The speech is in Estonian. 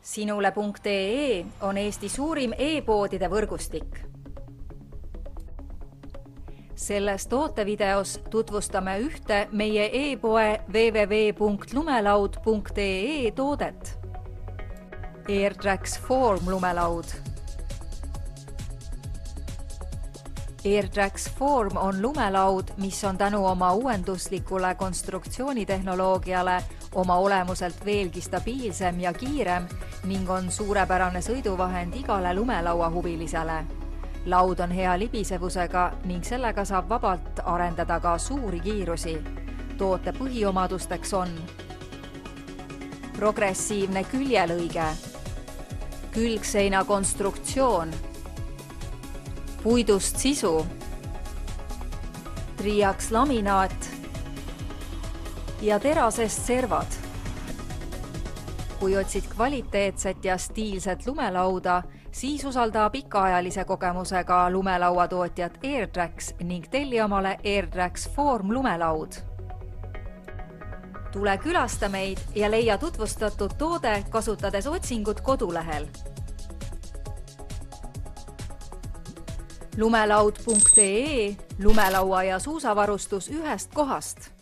Sinule.ee on Eesti suurim e-poodide võrgustik. Selles tootevideos tutvustame ühte meie e-poe www.lumelaud.ee toodet. AirTrax Form lumelaud. AirTrax Form on lumelaud, mis on tänu oma uuenduslikule konstruktsioonitehnoloogiale oma olemuselt veelgi stabiilsem ja kiirem ning on suurepärane sõiduvahend igale lumelauahuvilisele. Laud on hea libisevusega ning sellega saab vabalt arendada ka suuri kiirusi. Toote põhiomadusteks on progressiivne küljelõige, külgseina konstruktsioon, puidust sisu, triaks laminaat ja terasest servad. Kui otsid kvaliteetset ja stiilset lumelauda, siis usalda pikaajalise kogemusega lumelauatootjat AirTrax ning telli omale AirTrax Form lumelaud. Tule külasta meid ja leia tutvustatud toode kasutades otsingut kodulehel. Lumelaud.ee, lumelaua ja suusavarustus ühest kohast.